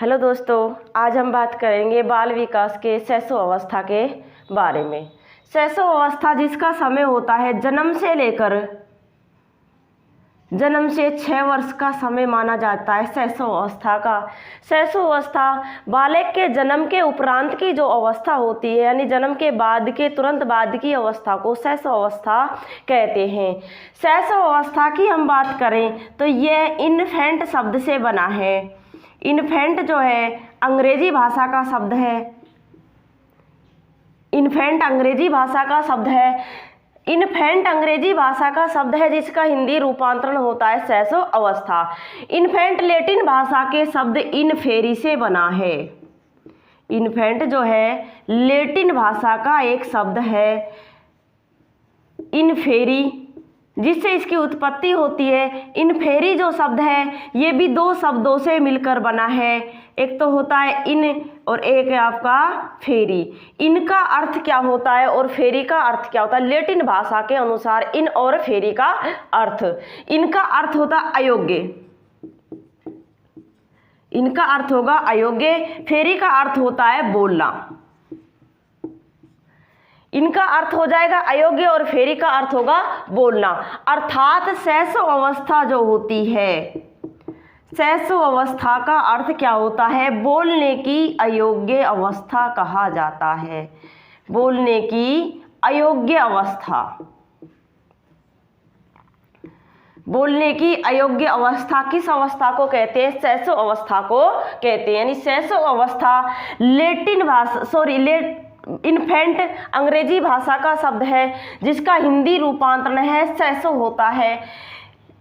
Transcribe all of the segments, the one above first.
Hello दोस्तों, आज हम बात करेंगे बाल विकास के शैशव अवस्था के बारे में। शैशव अवस्था जिसका समय होता है जन्म से लेकर 6 वर्ष का समय माना जाता है शैशव अवस्था का। शैशव अवस्था बालक के जन्म के उपरांत की जो अवस्था होती है, यानी जन्म के बाद के तुरंत बाद की अवस्था को शैशव अवस्था कहते हैं। शैशव अवस्था की हम बात करें तो ये इन्फेंट शब्द से बना है। इन्फेंट जो है अंग्रेजी भाषा का शब्द है। इन्फेंट अंग्रेजी भाषा का शब्द है। इन्फेंट अंग्रेजी भाषा का शब्द है जिसका हिंदी रूपांतरण होता है शैशव अवस्था। इन्फेंट लैटिन भाषा के शब्द इनफेरी से बना है। इन्फेंट जो है लैटिन भाषा का एक शब्द है इनफेरी, जिससे इसकी उत्पत्ति होती है। इनफेरी जो शब्द है ये भी दो शब्दों से मिलकर बना है, एक तो होता है इन और एक है आपका फेरी। इनका अर्थ क्या होता है और फेरी का अर्थ क्या होता है? लैटिन भाषा के अनुसार इन और फेरी का अर्थ, इनका अर्थ होता है अयोग्य। इनका अर्थ होगा अयोग्य, फेरी का अर्थ होता है बोलना। इनका अर्थ हो जाएगा अयोग्य और फेरी का अर्थ होगा बोलना। अर्थात शैशव अवस्था जो होती है, शैशव अवस्था का अर्थ क्या होता है? बोलने की अयोग्य अवस्था कहा जाता है। बोलने की अयोग्य अवस्था, बोलने की अयोग्य अवस्था किस अवस्था को कहते हैं? शैशव अवस्था को कहते हैं। यानी शैशव अवस्था लैटिन भाषा इन्फेंट अंग्रेजी भाषा का शब्द है जिसका हिंदी रूपांतरण है शैशव होता है।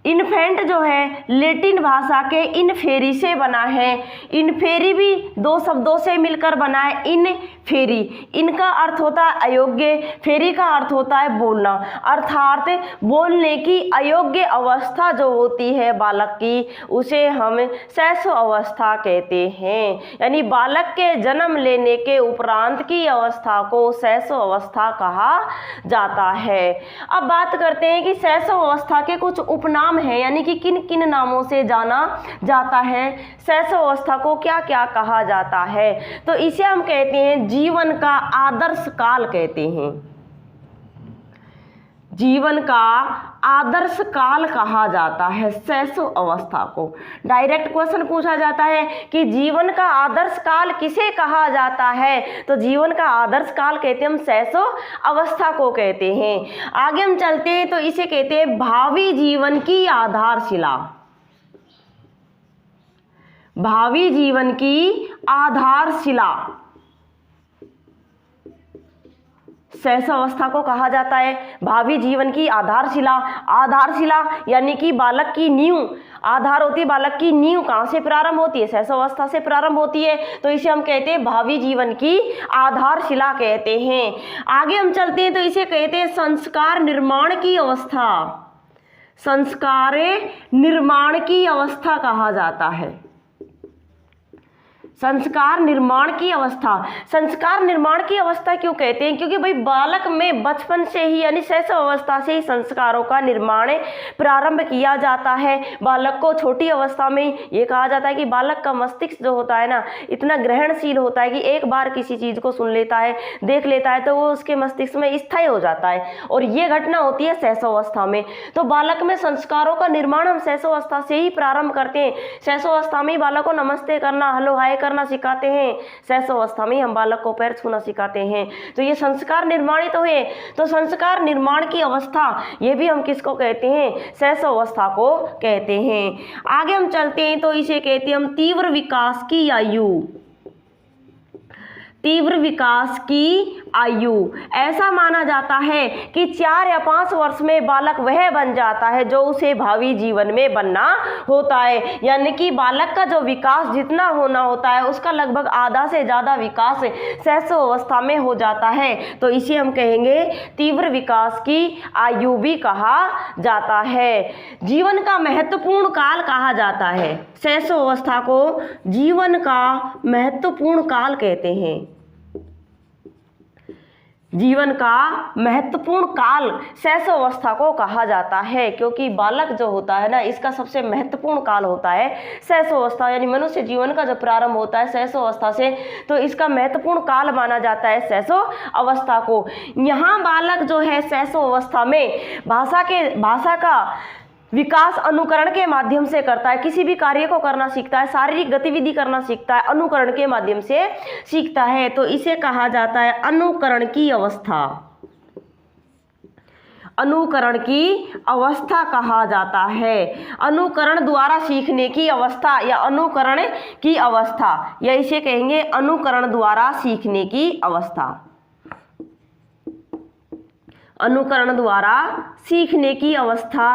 इन्फेंट जो है लैटिन भाषा के इनफेरी से बना है। इनफेरी भी दो शब्दों से मिलकर बना है इनफेरी। इनका अर्थ होता है अयोग्य, फेरी का अर्थ होता है बोलना। अर्थात बोलने की अयोग्य अवस्था जो होती है बालक की, उसे हम शैशव अवस्था कहते हैं। यानी बालक के जन्म लेने के उपरांत की अवस्था को शैशव अवस्था कहा जाता है। अब बात करते हैं कि शैशव अवस्था के कुछ उपनाम है, यानी कि किन किन नामों से जाना जाता है। शैशव अवस्था को क्या क्या कहा जाता है? तो इसे हम कहते हैं जीवन का आदर्श काल कहते हैं। जीवन का आदर्श काल कहा जाता है शैशव अवस्था को। डायरेक्ट क्वेश्चन पूछा जाता है कि जीवन का आदर्श काल किसे कहा जाता है? तो जीवन का आदर्श काल कहते हैं हम शैशव अवस्था को कहते हैं। आगे हम चलते हैं तो इसे कहते हैं भावी जीवन की आधारशिला। भावी जीवन की आधारशिला शैशव अवस्था को कहा जाता है भावी जीवन की आधारशिला। आधारशिला यानी कि बालक की नींव, आधार होती है बालक की नींव। कहाँ से प्रारंभ होती है? शैशव अवस्था से प्रारंभ होती है, तो इसे हम कहते हैं भावी जीवन की आधारशिला कहते हैं। आगे हम चलते हैं तो इसे कहते हैं संस्कार निर्माण की अवस्था। संस्कार निर्माण की अवस्था कहा जाता है। संस्कार निर्माण की अवस्था। संस्कार निर्माण की अवस्था क्यों कहते हैं? क्योंकि भाई बालक में बचपन से ही यानी शैशव अवस्था से ही संस्कारों का निर्माण प्रारंभ किया जाता है। बालक को छोटी अवस्था में ये कहा जाता है कि बालक का मस्तिष्क जो होता है ना, इतना ग्रहणशील होता है कि एक बार किसी चीज़ को सुन लेता है, देख लेता है तो वो उसके मस्तिष्क में स्थायी हो जाता है, और ये घटना होती है शैशव अवस्था में। तो बालक में संस्कारों का निर्माण हम शैशव अवस्था से ही प्रारंभ करते हैं। शैशव अवस्था में ही बालक को नमस्ते करना, हेलो हाय करना सिखाते हैं। शैशव अवस्था में हम बालक को पैर छूना सिखाते हैं। तो ये संस्कार निर्माणित हुए। तो संस्कार निर्माण की अवस्था ये भी हम किसको कहते हैं? शैशव अवस्था को कहते हैं। आगे हम चलते हैं तो इसे कहते हैं हम तीव्र विकास की आयु। तीव्र विकास की आयु ऐसा माना जाता है कि 4 या 5 वर्ष में बालक वह बन जाता है जो उसे भावी जीवन में बनना होता है। यानी कि बालक का जो विकास जितना होना होता है उसका लगभग आधा से ज़्यादा विकास शैशव अवस्था में हो जाता है। तो इसे हम कहेंगे तीव्र विकास की आयु भी कहा जाता है। जीवन का महत्वपूर्ण काल कहा जाता है। शैशव अवस्था को जीवन का महत्वपूर्ण काल कहते हैं। जीवन का महत्वपूर्ण काल शैशव अवस्था को कहा जाता है, क्योंकि बालक जो होता है ना, इसका सबसे महत्वपूर्ण काल होता है शैशव अवस्था, यानी मनुष्य जीवन का जो प्रारंभ होता है शैशव अवस्था से, तो इसका महत्वपूर्ण काल माना जाता है शैशव अवस्था को। यहाँ बालक जो है शैशव अवस्था में भाषा का विकास अनुकरण के माध्यम से करता है, किसी भी कार्य को करना सीखता है, शारीरिक गतिविधि करना सीखता है, अनुकरण के माध्यम से सीखता है, तो इसे कहा जाता है अनुकरण की अवस्था। अनुकरण की अवस्था कहा जाता है। अनुकरण द्वारा सीखने की अवस्था या अनुकरण की अवस्था, या इसे कहेंगे अनुकरण द्वारा सीखने की अवस्था। अनुकरण द्वारा सीखने की अवस्था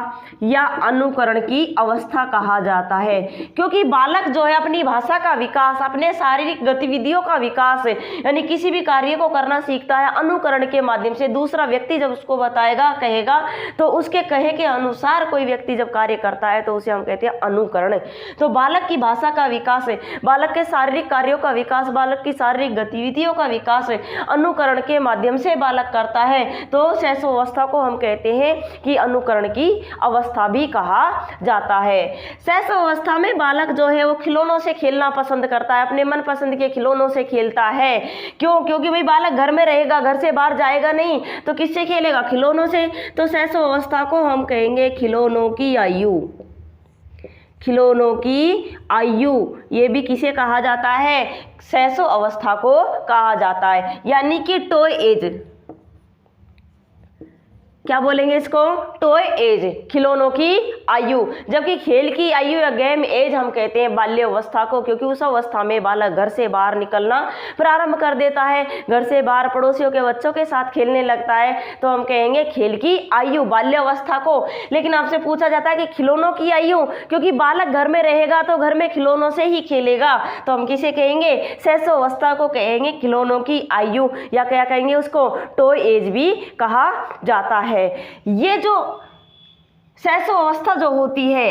या अनुकरण की अवस्था कहा जाता है, क्योंकि बालक जो है अपनी भाषा का विकास, अपने शारीरिक गतिविधियों का विकास, यानी किसी भी कार्य को करना सीखता है अनुकरण के माध्यम से। दूसरा व्यक्ति जब उसको बताएगा, कहेगा, तो उसके कहे के अनुसार कोई व्यक्ति जब कार्य करता है तो उसे हम कहते हैं अनुकरण। तो बालक की भाषा का विकास, बालक के शारीरिक कार्यों का विकास, बालक की शारीरिक गतिविधियों का विकास अनुकरण के माध्यम से बालक करता है, तो शैशव अवस्था को हम कहते हैं कि अनुकरण की अवस्था भी कहा जाता है। शैशव अवस्था में बालक जो है वो खिलौनों से खेलना पसंद करता है, अपने मनपसंद के खिलौनों से खेलता है। क्यों? क्योंकि भाई बालक घर में रहेगा, घर से बाहर जाएगा नहीं, तो किससे खेलेगा? खिलौनों से। तो शैशव अवस्था को हम कहेंगे खिलौनों की आयु। खिलौनों की आयु, ये भी किसे कहा जाता है? शैशव अवस्था को कहा जाता है, यानी कि टॉय एज। क्या बोलेंगे इसको? टॉय एज, खिलौनों की आयु। जबकि खेल की आयु या गेम एज हम कहते हैं बाल्य अवस्था को, क्योंकि उस अवस्था में बालक घर से बाहर निकलना प्रारंभ कर देता है, घर से बाहर पड़ोसियों के बच्चों के साथ खेलने लगता है, तो हम कहेंगे खेल की आयु, बाल्य अवस्था को। लेकिन आपसे पूछा जाता है कि खिलौनों की आयु, क्योंकि बालक घर में रहेगा तो घर में खिलौनों से ही खेलेगा, तो हम किसे कहेंगे? शैशव अवस्था को कहेंगे खिलौनों की आयु, या क्या कहेंगे उसको? टॉय एज भी कहा जाता है। ये जो शैशव अवस्था जो होती है,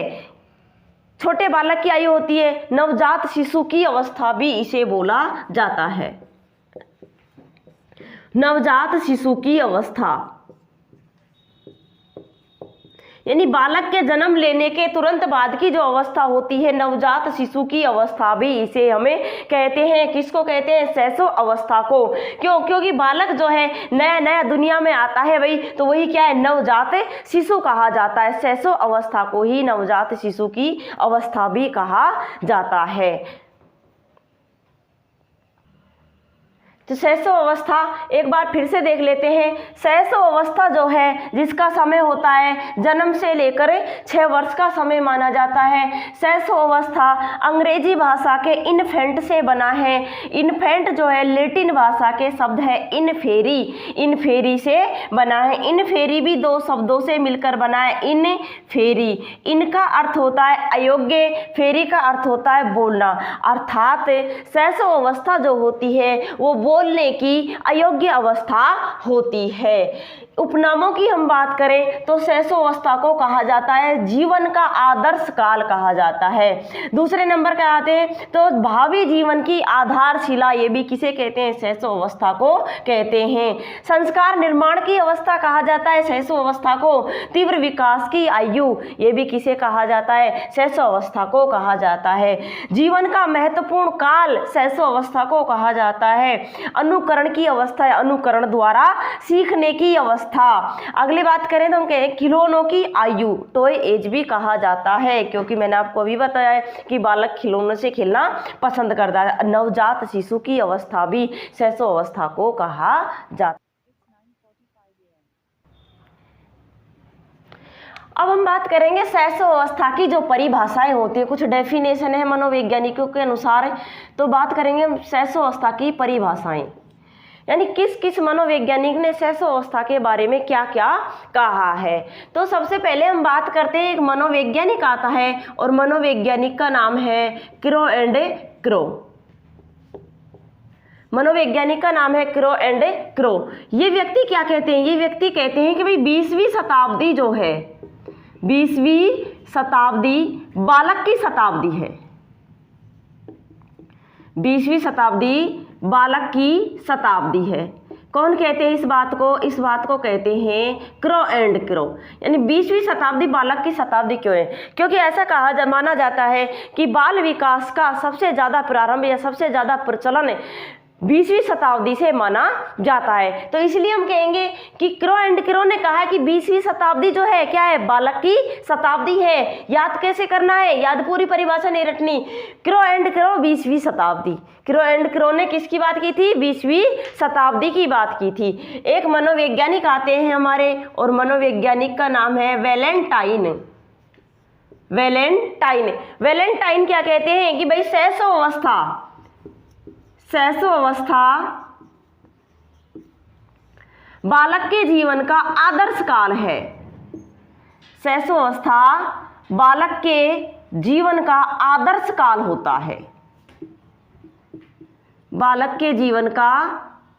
छोटे बालक की आयु होती है, नवजात शिशु की अवस्था भी इसे बोला जाता है। नवजात शिशु की अवस्था, यानी बालक के जन्म लेने के तुरंत बाद की जो अवस्था होती है, नवजात शिशु की अवस्था भी इसे हमें कहते हैं। किसको कहते हैं? शैशव अवस्था को। क्यों? क्योंकि बालक जो है नया नया दुनिया में आता है भाई, तो वही क्या है? नवजात शिशु कहा जाता है। शैशव अवस्था को ही नवजात शिशु की अवस्था भी कहा जाता है। तो शैशव अवस्था एक बार फिर से देख लेते हैं। शैशव अवस्था जो है, जिसका समय होता है जन्म से लेकर 6 वर्ष का समय माना जाता है। शैशव अवस्था अंग्रेजी भाषा के इन्फेंट से बना है। इन्फेंट जो है लैटिन भाषा के शब्द है इनफेरी, इनफेरी से बना है। इनफेरी भी 2 शब्दों से मिलकर बना है, इनफेरी। इनका अर्थ होता है अयोग्य, फेरी का अर्थ होता है बोलना। अर्थात शैशव अवस्था जो होती है वो बोलने की अयोग्य अवस्था होती है। उपनामों की हम बात करें तो शैशव अवस्था को कहा जाता है जीवन का आदर्श काल कहा जाता है। दूसरे नंबर पे आते हैं तो भावी जीवन की आधारशिला, ये भी किसे कहते हैं? शैशव अवस्था को कहते हैं। संस्कार निर्माण की अवस्था कहा जाता है शैशव अवस्था को। तीव्र विकास की आयु, ये भी किसे कहा जाता है? शैशव अवस्था को कहा जाता है। जीवन का महत्वपूर्ण काल शैशव अवस्था को कहा जाता है। अनुकरण की अवस्था, अनुकरण द्वारा सीखने की अवस्था। अगली बात करें तो हम कहें खिलौनों की आयु, टॉय एज भी कहा जाता है, क्योंकि मैंने आपको अभी बताया है कि बालक खिलौनों से खेलना पसंद करता है। नवजात शिशु की अवस्था भी शैशव अवस्था को कहा जाता है। अब हम बात करेंगे शैशव अवस्था की जो परिभाषाएं होती है, कुछ डेफिनेशन है मनोवैज्ञानिकों के अनुसार, तो बात करेंगे शैशव अवस्था की परिभाषाएं, यानी किस किस मनोवैज्ञानिक ने शैशव अवस्था के बारे में क्या क्या कहा है। तो सबसे पहले हम बात करते हैं, एक मनोवैज्ञानिक आता है और मनोवैज्ञानिक का नाम है क्रो एंड क्रो। मनोवैज्ञानिक का नाम है क्रो एंड क्रो। ये व्यक्ति क्या कहते हैं? ये व्यक्ति कहते हैं कि भाई 20वीं शताब्दी जो है, 20वीं शताब्दी बालक की शताब्दी है। 20वीं शताब्दी बालक की शताब्दी है। कौन कहते हैं इस बात को? इस बात को कहते हैं क्रो एंड क्रो, यानी 20वीं शताब्दी बालक की शताब्दी क्यों है? क्योंकि ऐसा माना जाता है कि बाल विकास का सबसे ज़्यादा प्रारंभ या सबसे ज़्यादा प्रचलन 20वीं शताब्दी से माना जाता है। तो इसलिए हम कहेंगे कि क्रो एंड क्रो ने कहा है कि 20वीं शताब्दी जो है क्या है? बालक की शताब्दी है। याद कैसे करना है? याद पूरी परिभाषा नहीं रटनी। क्रो एंड क्रो 20वीं शताब्दी। क्रो एंड क्रो ने किसकी बात की थी? 20वीं शताब्दी की बात की थी। एक मनोवैज्ञानिक आते हैं हमारे, और मनोवैज्ञानिक का नाम है वैलेंटाइन। वैलेंटाइन क्या कहते हैं कि भाई शैशव अवस्था बालक के जीवन का आदर्श काल है। शैशव अवस्था बालक के जीवन का आदर्श काल होता है। बालक के जीवन का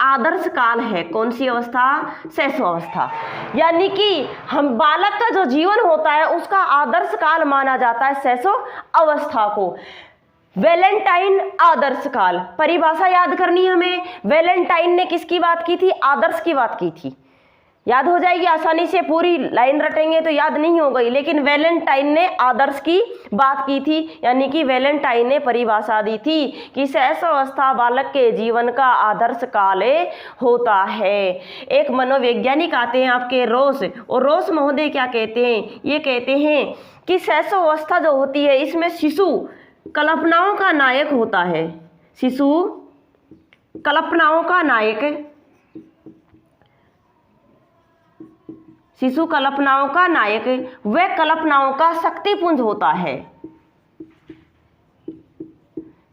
आदर्श काल है कौन सी अवस्था? शैशव अवस्था। यानी कि हम बालक का जो जीवन होता है उसका आदर्श काल माना जाता है शैशव अवस्था को। वैलेंटाइन आदर्श काल, परिभाषा याद करनी हमें। वैलेंटाइन ने किसकी बात की थी? आदर्श की बात की थी। याद हो जाएगी आसानी से, पूरी लाइन रटेंगे तो याद नहीं हो गई, लेकिन वैलेंटाइन ने आदर्श की बात की थी। यानी कि वैलेंटाइन ने परिभाषा दी थी कि शैशव अवस्था बालक के जीवन का आदर्श काल होता है। एक मनोवैज्ञानिक आते हैं आपके रोस, और रोस महोदय क्या कहते हैं? ये कहते हैं कि शैशव अवस्था जो होती है इसमें शिशु कल्पनाओं का नायक होता है। शिशु कल्पनाओं का नायक, शिशु कल्पनाओं का नायक, वह कल्पनाओं का शक्तिपुंज होता है।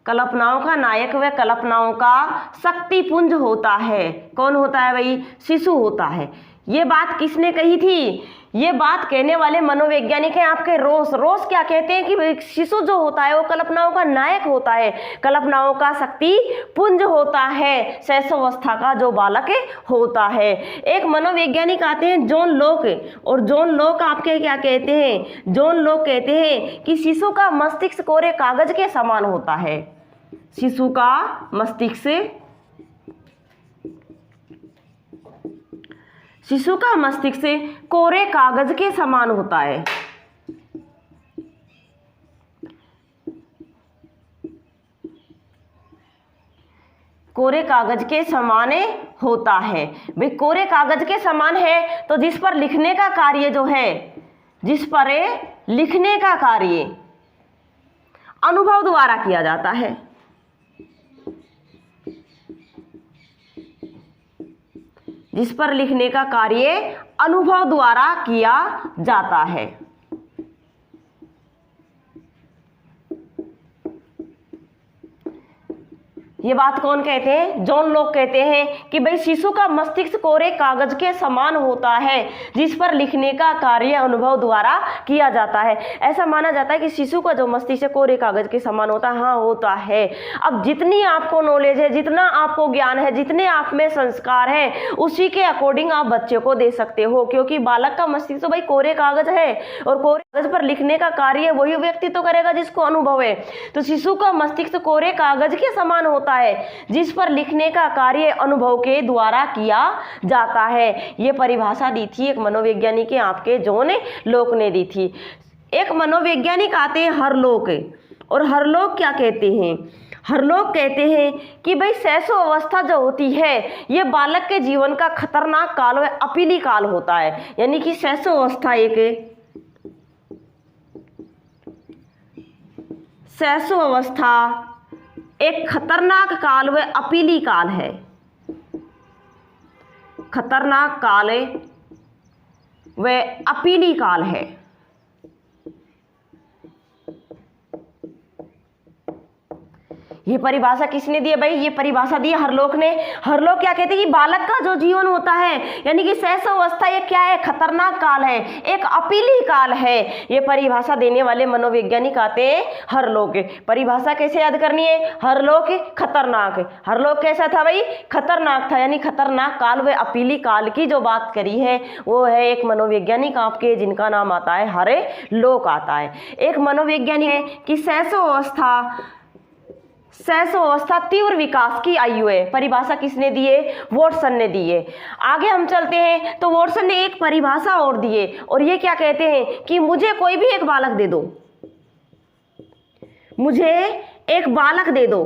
कल्पनाओं का नायक वह कल्पनाओं का शक्तिपुंज होता है। कौन होता है भाई? शिशु होता है। ये बात किसने कही थी? ये बात कहने वाले मनोवैज्ञानिक हैं आपके रोस। रोस क्या कहते हैं कि शिशु जो होता है वो कल्पनाओं का नायक होता है, कल्पनाओं का शक्तिपुंज होता है शैशव अवस्था का जो बालक होता है। एक मनोवैज्ञानिक आते हैं जॉन लोक, और जॉन लोक आपके क्या कहते हैं? जॉन लोक कहते हैं कि शिशु का मस्तिष्क कोरे कागज के समान होता है। शिशु का मस्तिष्क कोरे कागज के समान होता है। कोरे कागज के समान होता है। भाई कोरे कागज के समान है तो जिस पर लिखने का कार्य जो है, जिस पर लिखने का कार्य अनुभव द्वारा किया जाता है। जिस पर लिखने का कार्य अनुभव द्वारा किया जाता है। ये बात कौन कहते हैं? जॉन लोक कहते हैं कि भाई शिशु का मस्तिष्क कोरे कागज के समान होता है जिस पर लिखने का कार्य अनुभव द्वारा किया जाता है। ऐसा माना जाता है कि शिशु का जो मस्तिष्क कोरे कागज के समान होता है। हाँ होता है। अब जितनी आपको नॉलेज है, जितना आपको ज्ञान है, जितने आप में संस्कार है, उसी के अकॉर्डिंग आप बच्चे को दे सकते हो, क्योंकि बालक का मस्तिष्क तो भाई कोरे कागज है और कोरे कागज पर लिखने का कार्य वही व्यक्ति तो करेगा जिसको अनुभव है। तो शिशु का मस्तिष्क कोरे कागज के समान होता है जिस पर लिखने का कार्य अनुभव के द्वारा किया जाता है। ये परिभाषा दी थी एक मनोवैज्ञानिक के आपके जॉन लोक ने दी थी। एक मनोवैज्ञानिक आते हैं हरलोक, और हरलोक क्या कहते हैं? हरलोक कहते हैं कि भाई शैशव अवस्था जो होती है ये बालक के जीवन का खतरनाक काल व अपीली काल होता है। यानी कि शैशव अवस्था एक खतरनाक काल व अपीली काल है। खतरनाक काल व अपीली काल है। ये परिभाषा किसने दी है भाई? ये परिभाषा दी हरलोक ने। हरलोक क्या कहते हैं कि बालक का जो जीवन होता है यानी कि शैशव अवस्था ये क्या है? खतरनाक काल है, एक अपीली काल है। ये परिभाषा देने वाले मनोवैज्ञानिक आते हैं हरलोक। परिभाषा कैसे याद करनी है? हरलोक खतरनाक। हरलोक कैसा था भाई? खतरनाक था, यानी खतरनाक काल व अपीली काल की जो बात करी है वो है एक मनोवैज्ञानिक आपके जिनका नाम आता है हरलोक आता है। एक मनोवैज्ञानिक है कि शैशव अवस्था शैशव अवस्था तीव्र विकास की आयु है। परिभाषा किसने दी है? वॉटसन ने दी है। आगे हम चलते हैं तो वॉटसन ने एक परिभाषा और दी है, और ये क्या कहते हैं कि मुझे कोई भी एक बालक दे दो, मुझे एक बालक दे दो,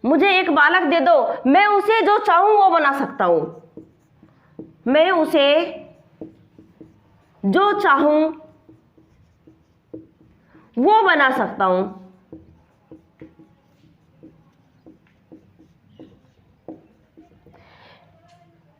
मुझे एक बालक दे दो, मैं उसे जो चाहूं वो बना सकता हूं, मैं उसे जो चाहूं वो बना सकता हूं।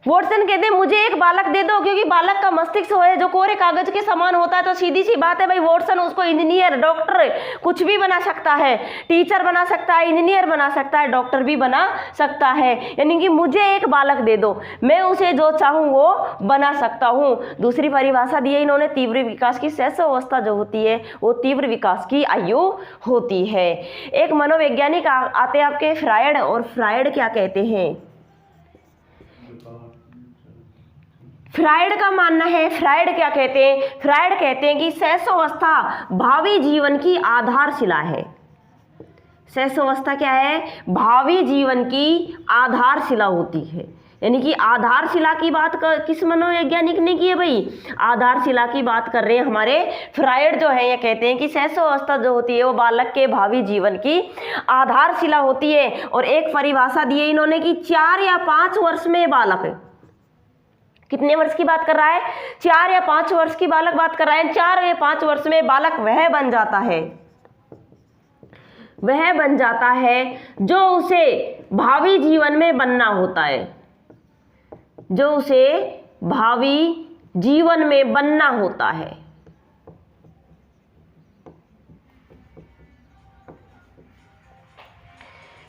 वॉटसन कहते हैं मुझे एक बालक दे दो, क्योंकि बालक का मस्तिष्क है जो कोरे कागज के समान होता है, तो सीधी सी बात है भाई, वॉटसन उसको इंजीनियर, डॉक्टर कुछ भी बना सकता है, टीचर बना सकता है, इंजीनियर बना सकता है, डॉक्टर भी बना सकता है। यानी कि मुझे एक बालक दे दो, मैं उसे जो चाहूं वो बना सकता हूं। दूसरी परिभाषा दी है इन्होंने तीव्र विकास की। शैशव अवस्था जो होती है वो तीव्र विकास की आयु होती है। एक मनोवैज्ञानिक आते हैं आपके फ्रायड, और फ्रायड क्या कहते हैं? फ्रायड का मानना है, फ्रायड क्या कहते हैं? फ्रायड कहते हैं कि शैशव अवस्था भावी जीवन की आधारशिला है। शैशव अवस्था क्या है? भावी जीवन की आधारशिला होती है। यानी कि आधारशिला की बात किस मनोवैज्ञानिक ने की है भाई? आधारशिला की बात कर रहे हैं हमारे फ्रायड जो है। ये कहते हैं कि शैशव अवस्था जो होती है वो बालक के भावी जीवन की आधारशिला होती है। और एक परिभाषा दी है इन्होंने कि 4 या 5 वर्ष में बालक, कितने वर्ष की बात कर रहा है? 4 या 5 वर्ष की बालक बात कर रहा है। 4 या 5 वर्ष में बालक वह बन जाता है, वह बन जाता है जो उसे भावी जीवन में बनना होता है, जो उसे भावी जीवन में बनना होता है।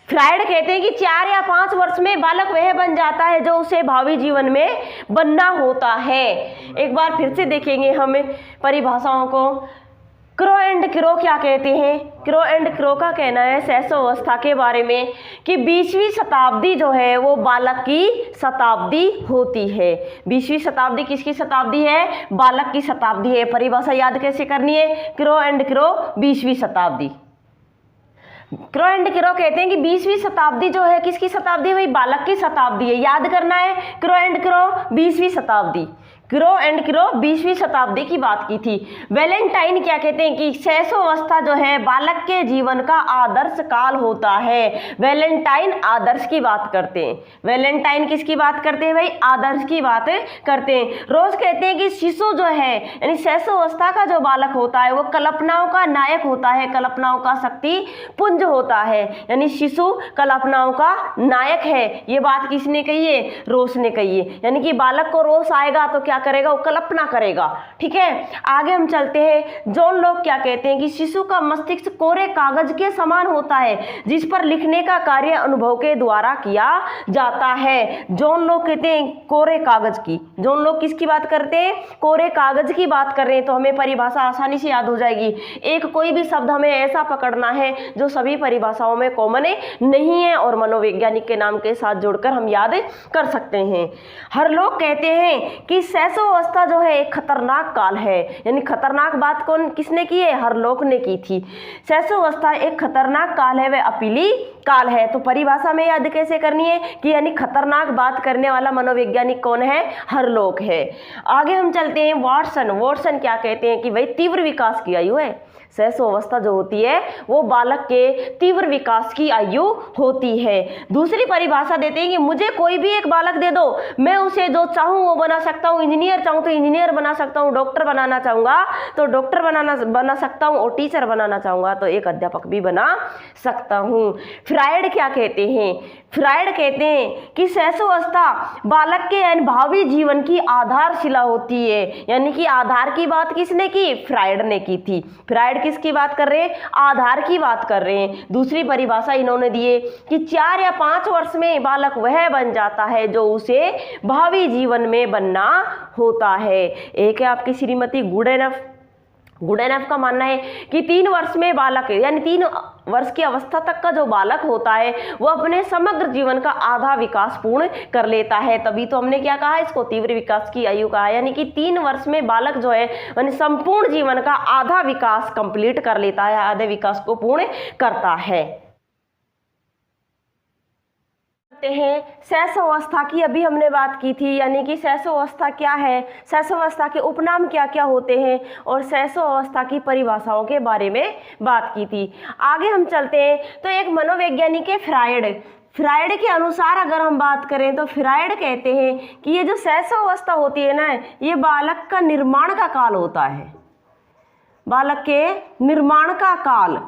फ्रायड कहते हैं कि 4 या 5 वर्ष में बालक वह बन जाता है जो उसे भावी जीवन में बनना होता है। एक बार फिर से देखेंगे हम परिभाषाओं को। क्रो एंड क्रो क्या कहते हैं? क्रो एंड क्रो का कहना है शैशव अवस्था के बारे में कि 20वीं शताब्दी जो है वो बालक की शताब्दी होती है। 20वीं शताब्दी किसकी शताब्दी है? बालक की शताब्दी है। परिभाषा याद कैसे करनी है? क्रो एंड क्रो 20वीं शताब्दी। क्रो एंड क्रो कहते हैं कि 20वीं शताब्दी जो है किसकी शताब्दी है भाई? बालक की शताब्दी है। याद करना है, क्रो एंड क्रो 20वीं शताब्दी, क्रो एंड क्रो 20वीं शताब्दी की बात की थी। वैलेंटाइन क्या कहते हैं कि शैशव अवस्था जो है बालक के जीवन का आदर्श काल होता है। वैलेंटाइन आदर्श की बात करते हैं। वैलेंटाइन किसकी बात करते हैं भाई? आदर्श की बात करते हैं। रोज कहते हैं कि शिशु जो है यानी शैशव अवस्था का जो बालक होता है वो कल्पनाओं का नायक होता है, कल्पनाओं का शक्ति पुंज होता है। यानी शिशु कल्पनाओं का नायक है। ये बात किसने कही है? रोज ने कही है। यानी कि बालक को रोज आएगा तो क्या करेगा? वो कल्पना करेगा। ठीक है, आगे हम चलते हैं। जॉन लॉक क्या कहते हैं कि शिशु का मस्तिष्क कोरे कागज के समान होता है जिस पर लिखने का कार्य अनुभव के द्वारा किया जाता है। जॉन लॉक कहते हैं कोरे कागज की। जॉन लॉक किसकी बात करते हैं? कोरे कागज की बात कर रहे हैं। तो हमें परिभाषा आसानी से याद हो जाएगी। एक कोई भी शब्द हमें ऐसा पकड़ना है जो सभी परिभाषाओं में कॉमन नहीं है और मनोवैज्ञानिक के नाम के साथ जोड़कर हम याद कर सकते हैं। हर लोग कहते हैं कि शैशव अवस्था जो है एक खतरनाक काल है। यानी खतरनाक बात किसने की है? हरलोक ने की थी। शैशव अवस्था एक खतरनाक काल है, वह अपीली काल है। तो परिभाषा में याद कैसे करनी है कि यानी खतरनाक बात करने वाला मनोवैज्ञानिक कौन है? हरलोक है। आगे हम चलते हैं वॉटसन। वॉटसन क्या कहते हैं कि भाई तीव्र विकास की आयु है। शैशव अवस्था जो होती है वो बालक के तीव्र विकास की आयु होती है। दूसरी परिभाषा देते हैं कि मुझे कोई भी एक बालक दे दो, मैं उसे जो चाहूं वो बना सकता हूं। इंजीनियर चाहूं तो इंजीनियर बना सकता हूं, डॉक्टर बनाना चाहूंगा तो डॉक्टर बना सकता हूं, और टीचर बनाना चाहूंगा तो एक अध्यापक भी बना सकता हूं। फ्रायड क्या कहते हैं? फ्रायड कहते हैं कि शैशव अवस्था बालक के यानी भावी जीवन की आधारशिला होती है। यानी कि आधार की बात किसने की? फ्रायड ने की थी। फ्रायड किसकी बात कर रहे हैं? आधार की बात कर रहे हैं। दूसरी परिभाषा इन्होंने दी है कि 4 या 5 वर्ष में बालक वह बन जाता है जो उसे भावी जीवन में बनना होता है। एक है आपकी Shrimati good enough good enough का मानना है कि 3 वर्ष में बालक यानी 3 वर्ष की अवस्था तक का जो बालक होता है वो अपने समग्र जीवन का आधा विकास पूर्ण कर लेता है। तभी तो हमने क्या कहा, इसको तीव्र विकास की आयु कहा, यानी कि 3 वर्ष में बालक जो है यानी संपूर्ण जीवन का आधा विकास कंप्लीट कर लेता है, आधे विकास को पूर्ण करता है। हैं शैशवावस्था की अभी हमने बात की थी, यानी कि शैशवावस्था क्या है, शैशवावस्था के उपनाम क्या क्या होते हैं और शैशवावस्था की परिभाषाओं के बारे में बात की थी। आगे हम चलते हैं तो एक मनोवैज्ञानिक है फ्रायड के अनुसार अगर हम बात करें तो फ्रायड कहते हैं कि ये जो शैशवावस्था होती है ना, ये बालक का निर्माण का काल होता है, बालक के निर्माण का काल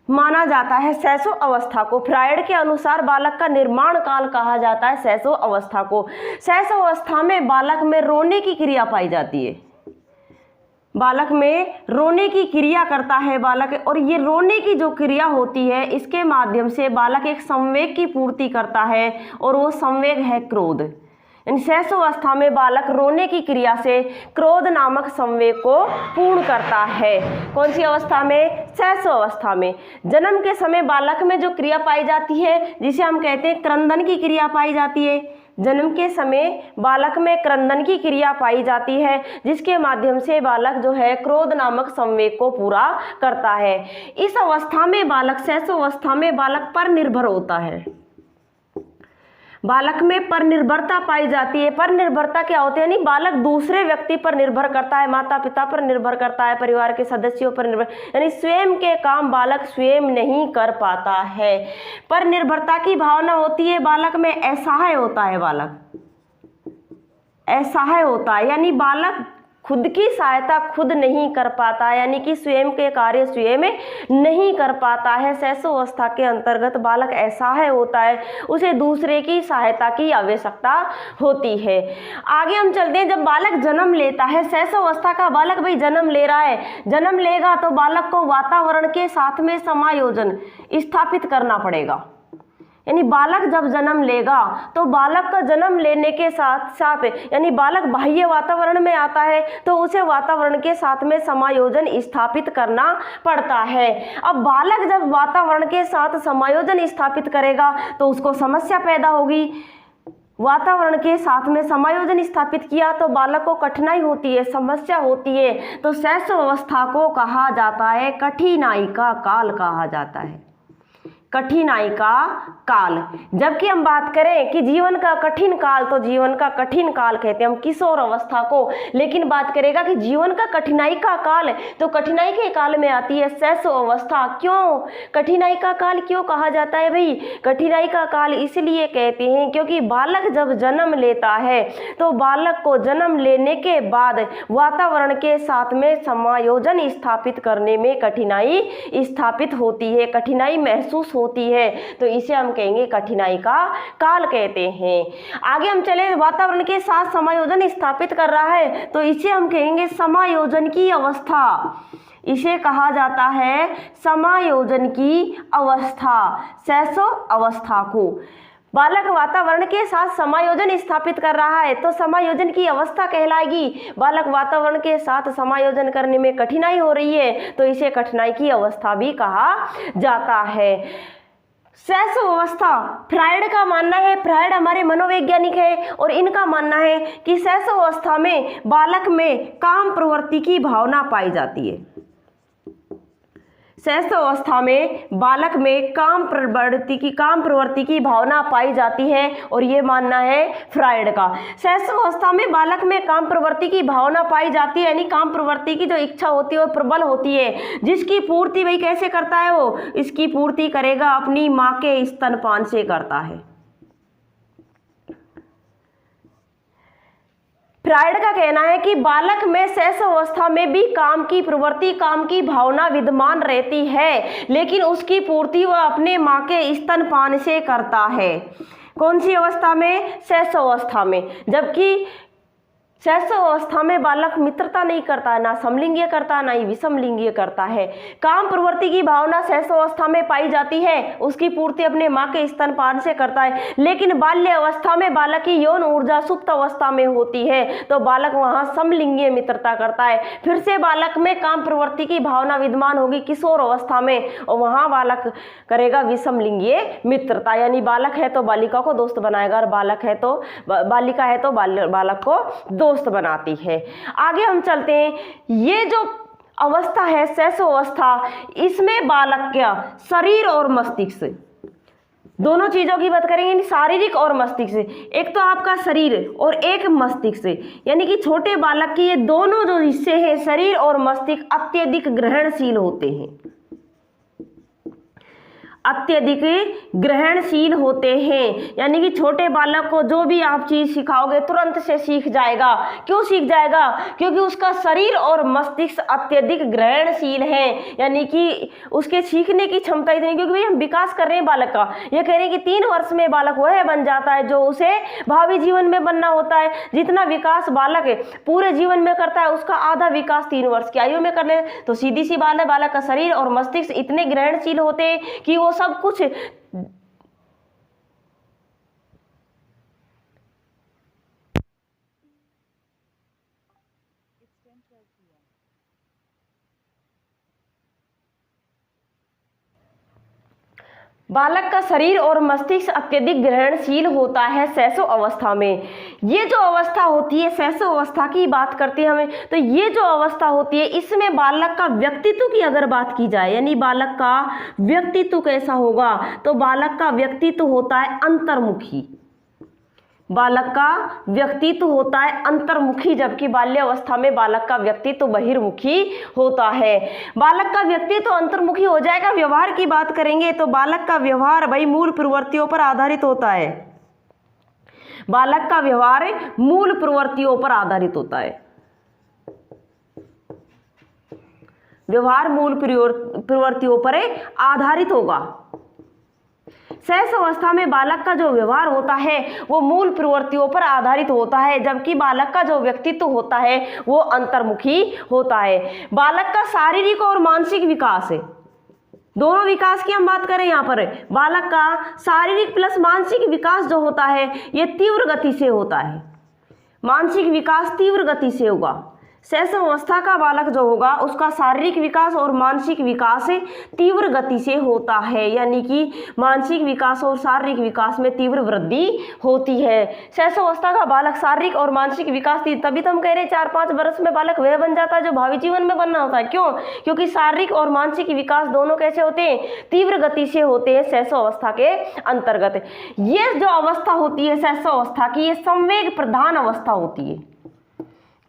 माना जाता है शैशव अवस्था को। फ्रायड के अनुसार बालक का निर्माण काल कहा जाता है शैशव अवस्था को। शैशव अवस्था में बालक में रोने की क्रिया पाई जाती है, बालक में रोने की क्रिया करता है बालक, और ये रोने की जो क्रिया होती है इसके माध्यम से बालक एक संवेग की पूर्ति करता है और वो संवेग है क्रोध। शैशवावस्था में बालक रोने की क्रिया से क्रोध नामक संवेग को पूर्ण करता है। कौन सी अवस्था में? शैशवावस्था में। जन्म के समय बालक में जो क्रिया पाई जाती है जिसे हम कहते हैं क्रंदन की क्रिया पाई जाती है। जन्म के समय बालक में क्रंदन की क्रिया पाई जाती है जिसके माध्यम से बालक जो है क्रोध नामक संवेग को पूरा करता है। इस अवस्था में बालक, शैशवावस्था में बालक पर निर्भर होता है, बालक में पर निर्भरता पाई जाती है। पर निर्भरता क्या होती है? यानी बालक दूसरे व्यक्ति पर निर्भर करता है, माता पिता पर निर्भर करता है, परिवार के सदस्यों पर निर्भर, यानी स्वयं के काम बालक स्वयं नहीं कर पाता है। पर निर्भरता की भावना होती है बालक में, असहाय होता है, बालक असहाय होता है, यानी बालक खुद की सहायता खुद नहीं कर पाता, यानी कि स्वयं के कार्य स्वयं नहीं कर पाता है। शैशवावस्था के अंतर्गत बालक असहाय होता है, उसे दूसरे की सहायता की आवश्यकता होती है। आगे हम चलते हैं, जब बालक जन्म लेता है, शैशवावस्था का बालक भाई जन्म ले रहा है, जन्म लेगा तो बालक को वातावरण के साथ में समायोजन स्थापित करना पड़ेगा। यानी बालक जब जन्म लेगा तो बालक का जन्म लेने के साथ साथ यानी बालक बाह्य वातावरण में आता है तो उसे वातावरण के साथ में समायोजन स्थापित करना पड़ता है। अब बालक जब वातावरण के साथ समायोजन स्थापित करेगा तो उसको समस्या पैदा होगी। वातावरण के साथ में समायोजन स्थापित किया तो बालक को कठिनाई होती है, समस्या होती है, तो शैशवावस्था को कहा जाता है कठिनाई का काल कहा जाता है, कठिनाई का काल। जबकि हम बात करें कि जीवन का कठिन काल, तो जीवन का कठिन काल कहते हैं हम किशोर अवस्था को, लेकिन बात करेगा कि जीवन का कठिनाई का काल, तो कठिनाई के काल में आती है शैशवावस्था। क्यों कठिनाई का काल क्यों कहा जाता है भाई? कठिनाई का काल इसलिए कहते हैं क्योंकि बालक जब जन्म लेता है तो बालक को जन्म लेने के बाद वातावरण के साथ में समायोजन स्थापित करने में कठिनाई स्थापित होती है, कठिनाई महसूस होती है, तो इसे हम कहेंगे कठिनाई का काल कहते हैं। आगे हम चले, वातावरण के साथ समायोजन स्थापित कर रहा है तो इसे हम कहेंगे समायोजन की अवस्था, इसे कहा जाता है समायोजन की अवस्था। शैशव अवस्था को बालक वातावरण के साथ समायोजन स्थापित कर रहा है तो समायोजन की अवस्था कहलाएगी। बालक वातावरण के साथ समायोजन करने में कठिनाई हो रही है तो इसे कठिनाई की अवस्था भी कहा जाता है। शैशवावस्था, फ्रायड का मानना है, फ्रायड हमारे मनोवैज्ञानिक है और इनका मानना है कि शैशवावस्था में बालक में काम प्रवृत्ति की भावना पाई जाती है। शैशवावस्था में बालक में काम प्रवृत्ति की भावना पाई जाती है और ये मानना है फ्रायड का। शैशवावस्था में बालक में काम प्रवृत्ति की भावना पाई जाती है, यानी काम प्रवृत्ति की जो इच्छा होती है वो प्रबल होती है, जिसकी पूर्ति वही कैसे करता है? वो इसकी पूर्ति करेगा अपनी माँ के स्तनपान से करता है। फ्रायड का कहना है कि बालक में शैशवावस्था में भी काम की प्रवृत्ति, काम की भावना विद्यमान रहती है, लेकिन उसकी पूर्ति वह अपने माँ के स्तनपान से करता है। कौन सी अवस्था में? शैशवावस्था में। जबकि शैशव अवस्था में बालक मित्रता नहीं करता है, ना समलिंगीय करता है ना ही विषमलिंगीय करता है। काम प्रवृत्ति की भावना शैशव अवस्था में पाई जाती है, उसकी पूर्ति अपने माँ के स्तनपान से करता है। लेकिन बाल्य अवस्था में बालक की यौन ऊर्जा सुप्त अवस्था में होती है, तो बालक वहाँ समलिंगीय मित्रता करता है। फिर से बालक में काम प्रवृत्ति की भावना विद्यमान होगी किशोर अवस्था में, और वहाँ बालक करेगा विषमलिंगीय मित्रता, यानी बालक है तो बालिका को दोस्त बनाएगा और बालक है तो बालिका है तो बालक को दोस्त बनाती है। आगे हम चलते हैं। ये जो अवस्था है शैशव अवस्था, इसमें बालक का शरीर और मस्तिष्क दोनों चीजों की बात करेंगे, शारीरिक और मस्तिष्क। एक तो आपका शरीर और एक मस्तिष्क, यानी कि छोटे बालक के ये दोनों जो हिस्से हैं शरीर और मस्तिष्क अत्यधिक ग्रहणशील होते हैं, अत्यधिक ग्रहणशील होते हैं। यानी कि छोटे बालक को जो भी आप चीज सिखाओगे तुरंत से सीख जाएगा। क्यों सीख जाएगा? क्योंकि उसका शरीर और मस्तिष्क अत्यधिक ग्रहणशील है, यानी कि उसके सीखने की क्षमता इतनी, क्योंकि भाई हम विकास कर रहे हैं बालक का। ये कह रहे हैं कि 3 वर्ष में बालक वह बन जाता है जो उसे भावी जीवन में बनना होता है। जितना विकास बालक पूरे जीवन में करता है उसका आधा विकास 3 वर्ष की आयु में कर ले, तो सीधी सी बात है बालक का शरीर और मस्तिष्क इतने ग्रहणशील होते हैं कि वो सब कुछ बालक का शरीर और मस्तिष्क अत्यधिक ग्रहणशील होता है शैशव अवस्था में। ये जो अवस्था होती है शैशव अवस्था की बात करते हैं हमें, तो ये जो अवस्था होती है इसमें बालक का व्यक्तित्व की अगर बात की जाए, यानी बालक का व्यक्तित्व कैसा होगा, तो बालक का व्यक्तित्व होता है अंतर्मुखी। बालक का व्यक्तित्व होता है अंतर्मुखी, जबकि बाल्य अवस्था में बालक का व्यक्तित्व बहिर्मुखी होता है। बालक का व्यक्तित्व अंतर्मुखी हो जाएगा। व्यवहार की बात करेंगे तो बालक का व्यवहार भाई मूल प्रवृत्तियों पर आधारित होता है। बालक का व्यवहार मूल प्रवृत्तियों पर आधारित होता है। व्यवहार मूल प्रवृत्तियों पर आधारित होगा। शैशव अवस्था में बालक का जो व्यवहार होता है वो मूल प्रवृत्तियों पर आधारित होता है, जबकि बालक का जो व्यक्तित्व होता है वो अंतर्मुखी होता है। बालक का शारीरिक और मानसिक विकास है, दोनों विकास की हम बात करें यहाँ पर, बालक का शारीरिक प्लस मानसिक विकास जो होता है ये तीव्र गति से होता है। मानसिक विकास तीव्र गति से होगा। शैशव अवस्था का बालक जो होगा उसका शारीरिक विकास और मानसिक विकास तीव्र गति से होता है, यानी कि मानसिक विकास और शारीरिक विकास में तीव्र वृद्धि होती है। शैशव अवस्था का बालक शारीरिक और मानसिक विकास तभी तो हम कह रहे हैं 4-5 वर्ष में बालक वह बन जाता है जो भावी जीवन में बनना होता है। क्यों? क्योंकि शारीरिक और मानसिक विकास दोनों कैसे होते हैं? तीव्र गति से होते हैं शैशव अवस्था के अंतर्गत। ये जो अवस्था होती है शैशव अवस्था की, ये संवेग प्रधान अवस्था होती है।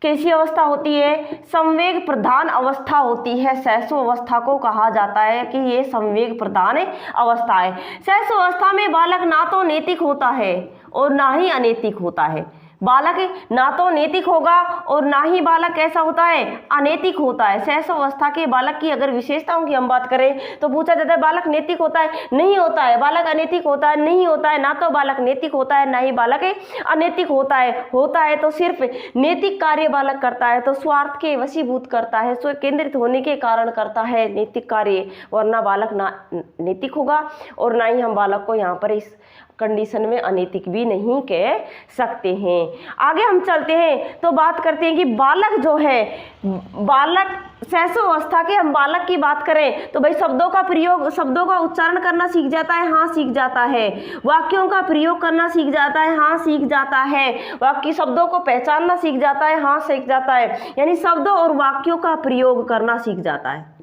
कैसी अवस्था होती है? संवेग प्रधान अवस्था होती है। शैशव अवस्था को कहा जाता है कि ये संवेग प्रधान अवस्था है। शैशव अवस्था में बालक ना तो नैतिक होता है और ना ही अनैतिक होता है। बालक ना तो नैतिक होगा और ना ही बालक कैसा होता है? अनैतिक होता है। शैशव अवस्था के बालक की अगर विशेषताओं की हम बात करें तो पूछा जाता है बालक नैतिक होता है? नहीं होता है। बालक अनैतिक होता है? नहीं होता है। ना तो बालक नैतिक होता है ना ही बालक अनैतिक होता है। होता है तो सिर्फ नैतिक कार्य बालक करता है, तो स्वार्थ के वशीभूत करता है, स्व केंद्रित होने के कारण करता है नैतिक कार्य, वरना बालक ना नैतिक होगा और ना ही हम बालक को यहाँ पर इस कंडीशन में अनैतिक भी नहीं कह सकते हैं। आगे हम चलते हैं तो बात करते हैं कि बालक जो है, बालक शैशव अवस्था के हम बालक की बात करें तो भाई शब्दों का प्रयोग, शब्दों का उच्चारण करना सीख जाता है। हाँ सीख जाता है। वाक्यों का प्रयोग करना सीख जाता है। हाँ सीख जाता है। वाक्य शब्दों को पहचानना सीख जाता है। हाँ सीख जाता है। यानी शब्दों और वाक्यों का प्रयोग करना सीख जाता है।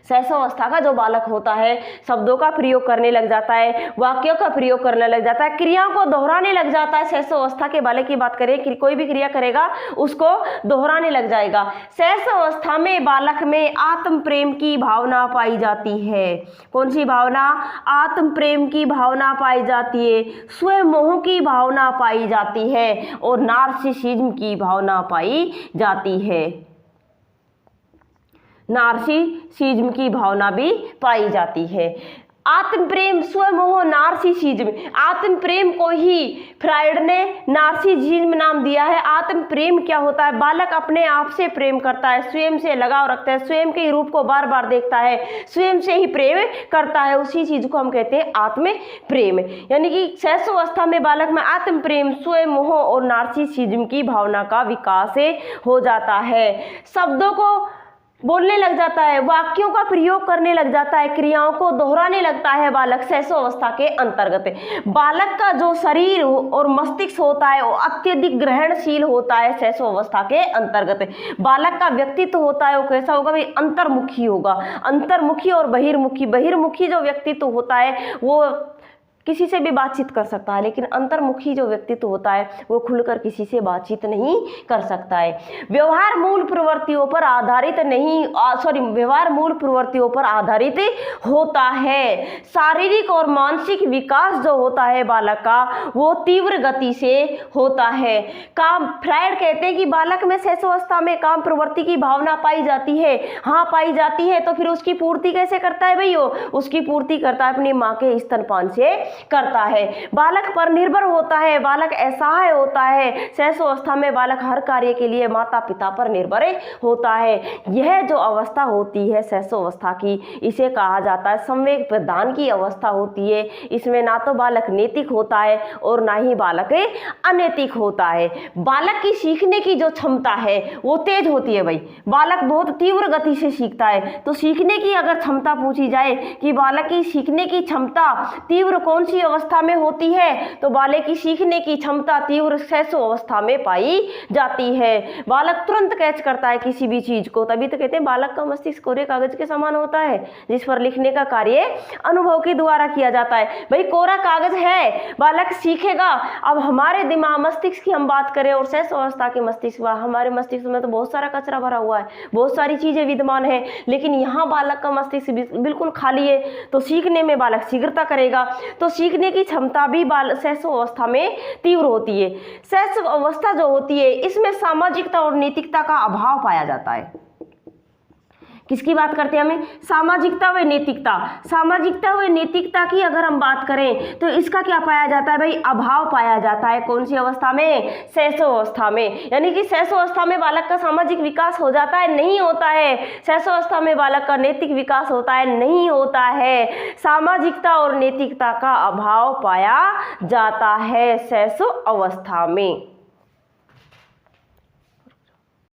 शैशव अवस्था का जो बालक होता है शब्दों का प्रयोग करने लग जाता है, वाक्यों का प्रयोग करने लग जाता है, क्रियाओं को दोहराने लग जाता है। शैशव अवस्था के बालक की बात करें कि कोई भी क्रिया करेगा उसको दोहराने लग जाएगा। शैशव अवस्था में बालक में आत्म प्रेम की भावना पाई जाती है। कौन सी भावना? आत्म प्रेम की भावना पाई जाती है, स्वयं मोह की भावना पाई जाती है और नार्सिसिज्म की भावना पाई जाती है। नार्सिसिज्म की भावना भी पाई जाती है। आत्म प्रेम, स्वमोह, नार्सिसिज्म। आत्म प्रेम को ही फ्रायड ने नार्सिसिज्म नाम दिया है। आत्म प्रेम क्या होता है? बालक अपने आप से प्रेम करता है, स्वयं से लगाव रखता है, स्वयं के रूप को बार बार देखता है, स्वयं से ही प्रेम करता है, उसी चीज को हम कहते हैं आत्म प्रेम। यानी कि शैशवावस्था में बालक में आत्म प्रेम, स्वमोह और नार्सिसिज्म की भावना का विकास हो जाता है। शब्दों को बोलने लग जाता है, वाक्यों का प्रयोग करने लग जाता है, क्रियाओं को दोहराने लगता है बालक शैशवावस्था के अंतर्गत। बालक का जो शरीर और मस्तिष्क होता है वो अत्यधिक ग्रहणशील होता है शैशवावस्था के अंतर्गत। बालक का व्यक्तित्व होता है वो कैसा होगा भाई? अंतर्मुखी होगा। अंतर्मुखी और बहिर्मुखी। बहिर्मुखी जो व्यक्तित्व होता है वो किसी से भी बातचीत कर सकता है, लेकिन अंतर्मुखी जो व्यक्तित्व होता है वो खुलकर किसी से बातचीत नहीं कर सकता है। व्यवहार मूल प्रवृत्तियों पर आधारित नहीं, व्यवहार मूल प्रवृत्तियों पर आधारित होता है। शारीरिक और मानसिक विकास जो होता है बालक का वो तीव्र गति से होता है। काम, फ्रायड कहते हैं कि बालक में शैशवावस्था में काम प्रवृत्ति की भावना पाई जाती है। हाँ पाई जाती है, तो फिर उसकी पूर्ति कैसे करता है भैया? उसकी पूर्ति करता है अपनी माँ के स्तनपान से करता है। बालक पर निर्भर होता है, बालक असहाय होता है। शैशवावस्था में बालक हर कार्य के लिए माता पिता पर निर्भर होता है। यह जो अवस्था होती है शैशवावस्था की, इसे कहा जाता है संवेग प्रदान की अवस्था होती है। इसमें ना तो बालक नैतिक होता है और ना ही बालक अनैतिक होता है। बालक की सीखने की जो क्षमता है वो तेज होती है भाई। बालक बहुत तीव्र गति से सीखता है। तो सीखने की अगर क्षमता पूछी जाए कि बालक की सीखने की क्षमता तीव्र कौन सी अवस्था में होती है, तो बालक की सीखने की क्षमता तीव्र शैशवावस्था में पाई जाती है। बालक तुरंत कैच करता है किसी भी चीज को, तभी तो कहते हैं बालक का मस्तिष्क कोरे कागज के समान होता है जिस पर लिखने का कार्य अनुभव के द्वारा किया जाता है। भाई कोरा कागज है, बालक सीखेगा। अब हमारे दिमाग मस्तिष्क की हम बात करें और शैशवावस्था के मस्तिष्क, हमारे मस्तिष्क में तो बहुत सारा कचरा भरा हुआ है, बहुत सारी चीजें विद्यमान है, लेकिन यहाँ बालक का मस्तिष्क बिल्कुल खाली है। तो सीखने में बालक शीघ्रता करेगा, तो सीखने की क्षमता भी शैशवावस्था में तीव्र होती है। शैशवावस्था जो होती है इसमें सामाजिकता और नैतिकता का अभाव पाया जाता है। किसकी बात करते हैं हमें? सामाजिकता व नैतिकता। सामाजिकता व नैतिकता की अगर हम बात करें तो इसका क्या पाया जाता है भाई? अभाव पाया जाता है। कौन सी अवस्था में? शैशवावस्था में। यानी कि शैशवावस्था में बालक का सामाजिक विकास हो जाता है? नहीं होता है। शैशवावस्था में बालक का नैतिक विकास होता है? नहीं होता है। सामाजिकता और नैतिकता का अभाव पाया जाता है शैशवावस्था में।